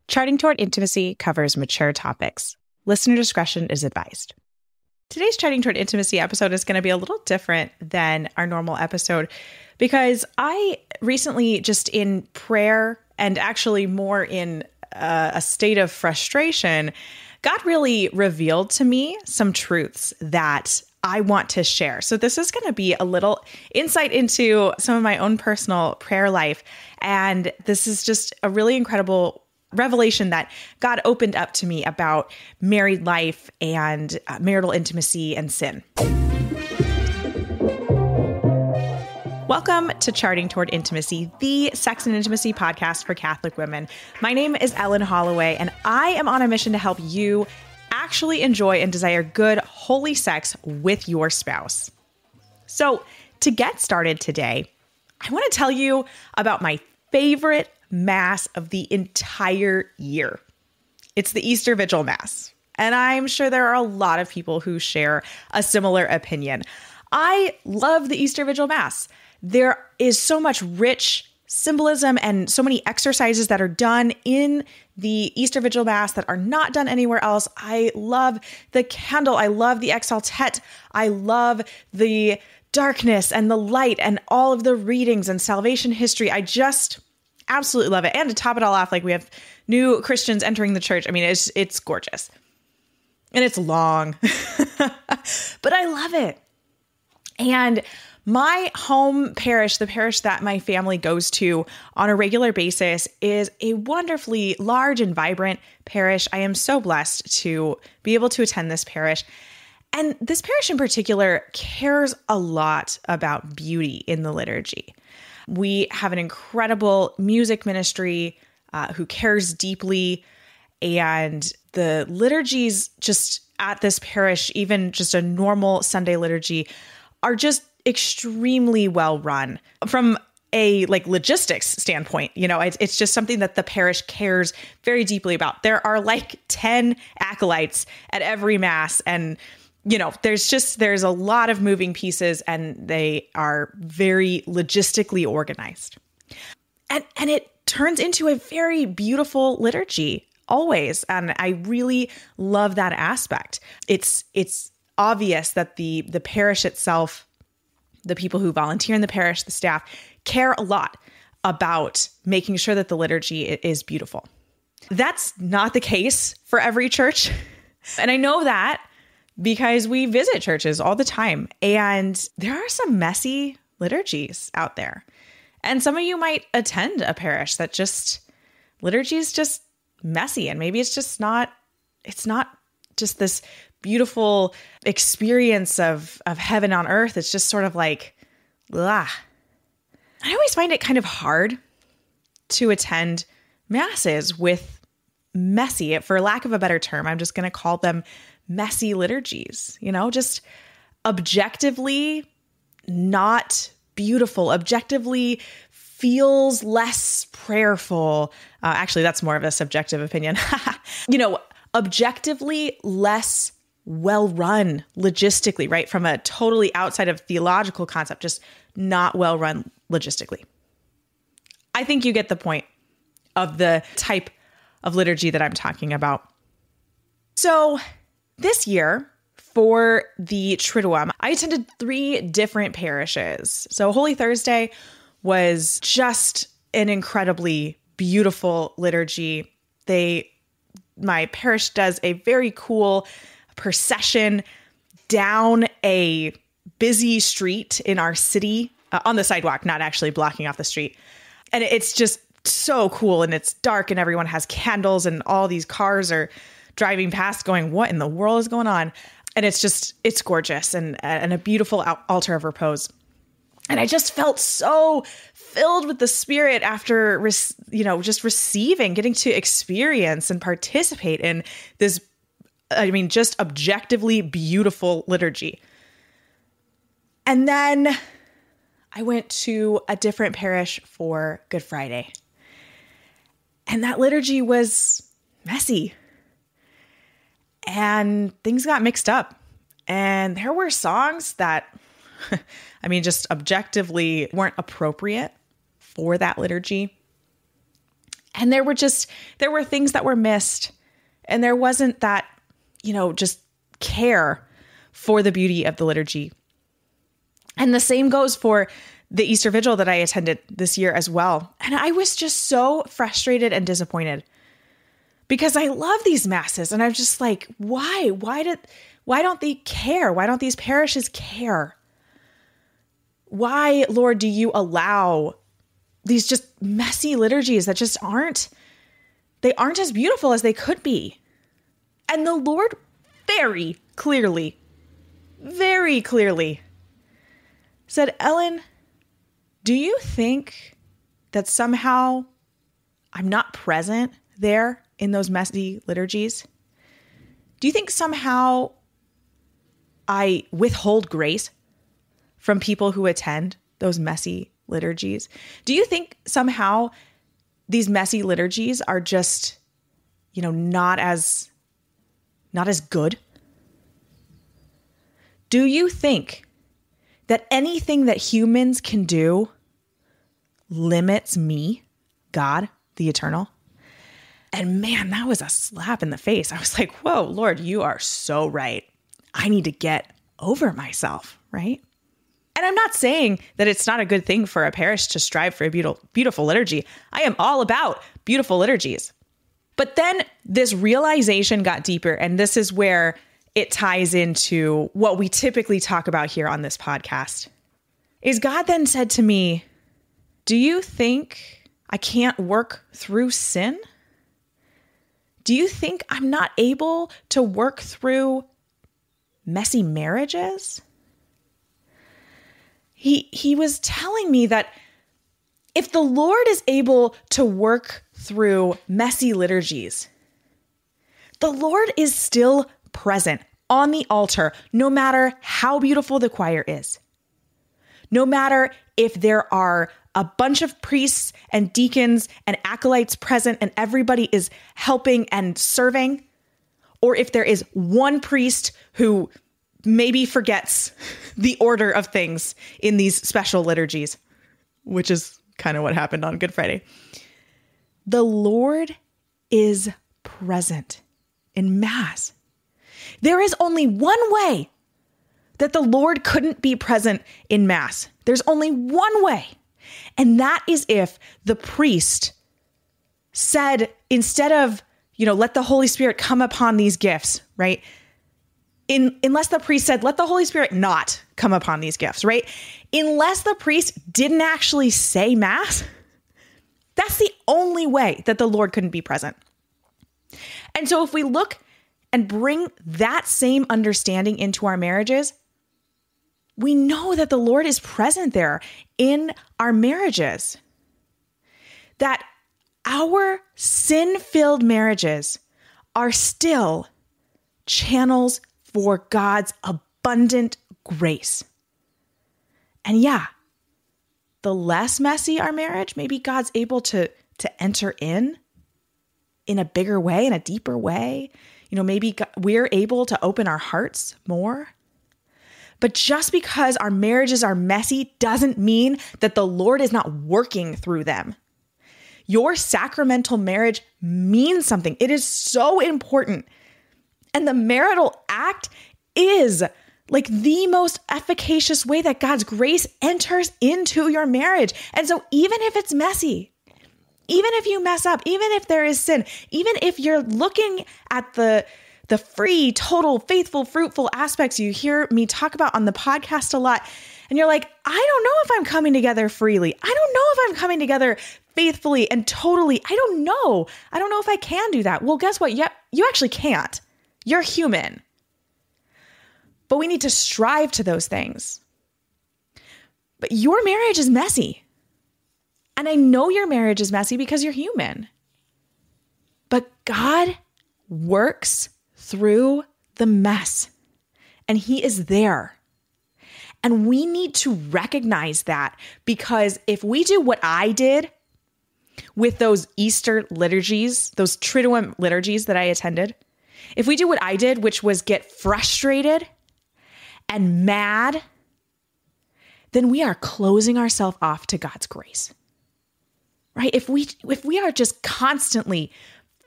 Charting Toward Intimacy covers mature topics. Listener discretion is advised. Today's Charting Toward Intimacy episode is going to be a little different than our normal episode because I recently, just in prayer and actually more in a state of frustration, God really revealed to me some truths that I want to share. So this is going to be a little insight into some of my own personal prayer life. And this is just a really incredible revelation that God opened up to me about married life and marital intimacy and sin. Welcome to Charting Toward Intimacy, the sex and intimacy podcast for Catholic women. My name is Ellen Holloway, and I am on a mission to help you actually enjoy and desire good, holy sex with your spouse. So to get started today, I want to tell you about my favorite Mass of the entire year. It's the Easter Vigil Mass. And I'm sure there are a lot of people who share a similar opinion. I love the Easter Vigil Mass. There is so much rich symbolism and so many exercises that are done in the Easter Vigil Mass that are not done anywhere else. I love the candle. I love the exaltet. I love the darkness and the light and all of the readings and salvation history. I just absolutely love it. And to top it all off, like we have new Christians entering the church. I mean, it's gorgeous. And it's long, but I love it. And my home parish, the parish that my family goes to on a regular basis, is a wonderfully large and vibrant parish. I am so blessed to be able to attend this parish. And this parish in particular cares a lot about beauty in the liturgy. We have an incredible music ministry who cares deeply, and the liturgies just at this parish, even just a normal Sunday liturgy, are just extremely well run from a logistics standpoint. You know, it's just something that the parish cares very deeply about. There are 10 acolytes at every Mass, and you know, there's a lot of moving pieces, and they are very logistically organized. And it turns into a very beautiful liturgy always. And I really love that aspect. It's obvious that the parish itself, the people who volunteer in the parish, the staff, care a lot about making sure that the liturgy is beautiful. That's not the case for every church. And I know that because we visit churches all the time, and there are some messy liturgies out there. And some of you might attend a parish that liturgy is just messy, and maybe it's not just this beautiful experience of heaven on earth. It's just sort of blah. I always find it kind of hard to attend masses with messy, for lack of a better term, I'm just going to call them messy liturgies, just objectively not beautiful, objectively feels less prayerful. Actually, that's more of a subjective opinion. Objectively less well-run logistically, right? From a totally outside of theological concept, just not well-run logistically. I think you get the point of the type of liturgy that I'm talking about. So this year, for the Triduum, I attended 3 different parishes. So Holy Thursday was just an incredibly beautiful liturgy. My parish does a very cool procession down a busy street in our city, on the sidewalk, not actually blocking off the street. And it's just so cool, and it's dark, and everyone has candles, and all these cars are driving past going, what in the world is going on? And it's gorgeous and a beautiful altar of repose. And I just felt so filled with the Spirit after, just receiving, getting to experience and participate in this, just objectively beautiful liturgy. And then I went to a different parish for Good Friday. And that liturgy was messy. And things got mixed up. And there were songs that, just objectively weren't appropriate for that liturgy. And there were things that were missed. And there wasn't that, just care for the beauty of the liturgy. And the same goes for the Easter Vigil that I attended this year as well. And I was just so frustrated and disappointed because I love these masses. And I'm just like, why? Why don't they care? Why don't these parishes care? Why, Lord, do you allow these just messy liturgies that just aren't as beautiful as they could be? And the Lord very clearly said, Ellen, do you think that somehow I'm not present there in those messy liturgies? Do you think somehow I withhold grace from people who attend those messy liturgies? Do you think somehow these messy liturgies are just, not as good? Do you think that anything that humans can do limits me, God, the eternal? And man, that was a slap in the face. I was like, whoa, Lord, you are so right. I need to get over myself, right? And I'm not saying that it's not a good thing for a parish to strive for a beautiful liturgy. I am all about beautiful liturgies. But then this realization got deeper, and this is where it ties into what we typically talk about here on this podcast. Is God then said to me, do you think I can't work through sin? Do you think I'm not able to work through messy marriages? He was telling me that if the Lord is able to work through messy liturgies, the Lord is still present on the altar, no matter how beautiful the choir is. No matter if there are a bunch of priests and deacons and acolytes present and everybody is helping and serving, or if there is one priest who maybe forgets the order of things in these special liturgies, which is kind of what happened on Good Friday. The Lord is present in Mass. There is only one way that the Lord couldn't be present in Mass. There's only one way. And that is if the priest said, instead of, let the Holy Spirit come upon these gifts, right? Unless the priest said, let the Holy Spirit not come upon these gifts, right? Unless the priest didn't actually say Mass, that's the only way that the Lord couldn't be present. And so if we look and bring that same understanding into our marriages, we know that the Lord is present there in our marriages. That our sin-filled marriages are still channels for God's abundant grace. And yeah, the less messy our marriage, maybe God's able to enter in a bigger way, in a deeper way. Maybe we're able to open our hearts more. But just because our marriages are messy doesn't mean that the Lord is not working through them. Your sacramental marriage means something. It is so important. And the marital act is like the most efficacious way that God's grace enters into your marriage. And so even if it's messy, even if you mess up, even if there is sin, even if you're looking at the free, total, faithful, fruitful aspects you hear me talk about on the podcast a lot, and you're like, I don't know if I'm coming together freely. I don't know if I'm coming together faithfully and totally. I don't know. I don't know if I can do that. Well, guess what? You actually can't. You're human. But we need to strive to those things. But your marriage is messy. And I know your marriage is messy because you're human. But God works through the mess, and He is there. And we need to recognize that, because if we do what I did with those Easter liturgies, those Triduum liturgies that I attended, if we do what I did, which was get frustrated and mad, then we are closing ourselves off to God's grace. right? If we are just constantly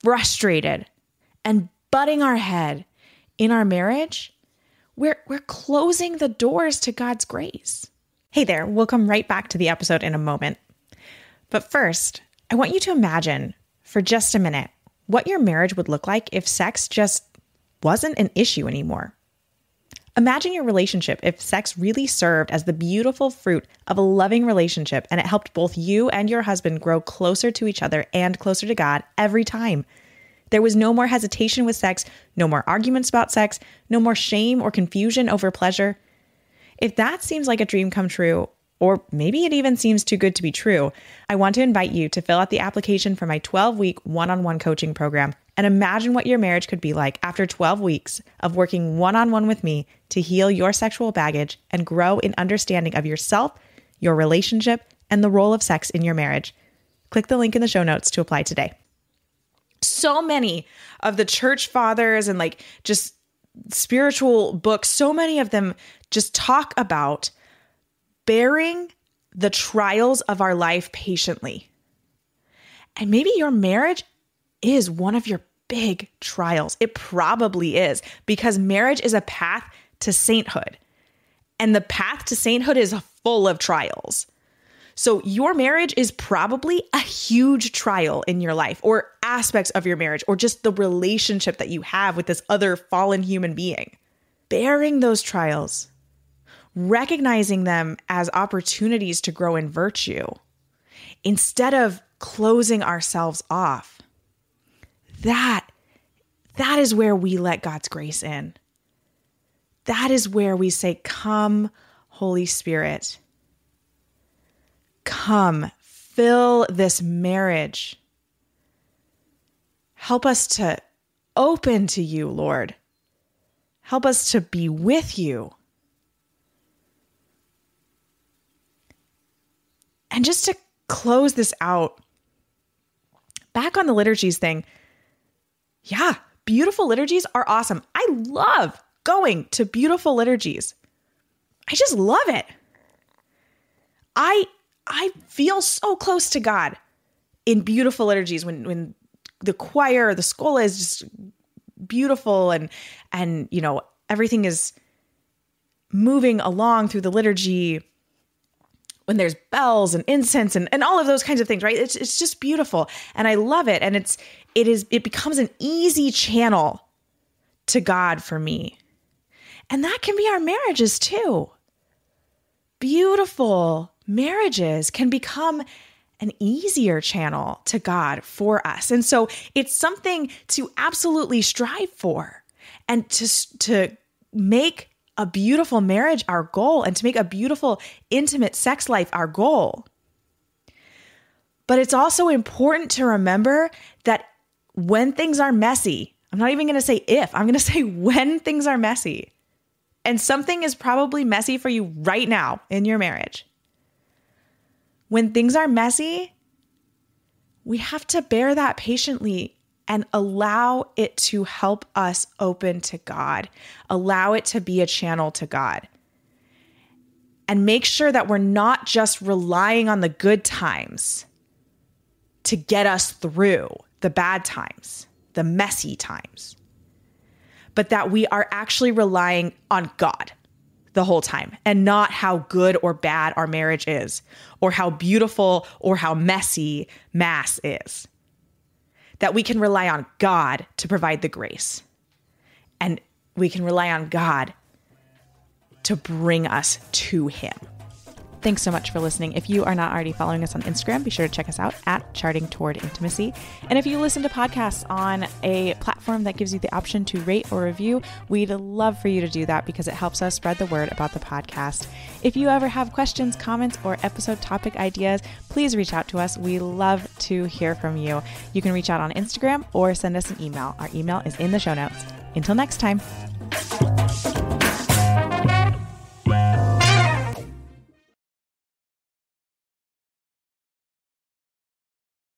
frustrated and butting our head in our marriage, we're closing the doors to God's grace. Hey there, we'll come right back to the episode in a moment. But first, I want you to imagine for just a minute what your marriage would look like if sex just wasn't an issue anymore. Imagine your relationship if sex really served as the beautiful fruit of a loving relationship and it helped both you and your husband grow closer to each other and closer to God every time. There was no more hesitation with sex, no more arguments about sex, no more shame or confusion over pleasure. If that seems like a dream come true, or maybe it even seems too good to be true, I want to invite you to fill out the application for my 12-week one-on-one coaching program and imagine what your marriage could be like after 12 weeks of working one-on-one with me to heal your sexual baggage and grow in understanding of yourself, your relationship, and the role of sex in your marriage. Click the link in the show notes to apply today. So many of the church fathers and just spiritual books, so many of them just talk about bearing the trials of our life patiently. And maybe your marriage is one of your big trials. It probably is, because marriage is a path to sainthood. And the path to sainthood is full of trials. So your marriage is probably a huge trial in your life, or aspects of your marriage, or just the relationship that you have with this other fallen human being. Bearing those trials, recognizing them as opportunities to grow in virtue, instead of closing ourselves off. That is where we let God's grace in. That is where we say, "Come, Holy Spirit. Come, fill this marriage. Help us to open to you, Lord. Help us to be with you." And just to close this out, back on the liturgies thing, yeah, beautiful liturgies are awesome. I love going to beautiful liturgies. I just love it. I feel so close to God in beautiful liturgies when the choir or the schola is just beautiful and everything is moving along through the liturgy, when there's bells and incense and all of those kinds of things, right? It's just beautiful. And I love it. And it becomes an easy channel to God for me. And that can be our marriages too. Beautiful marriages can become an easier channel to God for us. And so it's something to absolutely strive for, and to make a beautiful marriage our goal, and to make a beautiful, intimate sex life our goal. But it's also important to remember that when things are messy, I'm not even going to say if, I'm going to say when things are messy, and something is probably messy for you right now in your marriage. When things are messy, we have to bear that patiently and allow it to help us open to God. Allow it to be a channel to God. And make sure that we're not just relying on the good times to get us through the bad times, the messy times, but that we are actually relying on God the whole time, and not how good or bad our marriage is, or how beautiful or how messy Mass is. That we can rely on God to provide the grace, and we can rely on God to bring us to Him. Thanks so much for listening. If you are not already following us on Instagram, be sure to check us out at Charting Toward Intimacy. And if you listen to podcasts on a platform that gives you the option to rate or review, we'd love for you to do that because it helps us spread the word about the podcast. If you ever have questions, comments, or episode topic ideas, please reach out to us. We love to hear from you. You can reach out on Instagram or send us an email. Our email is in the show notes. Until next time.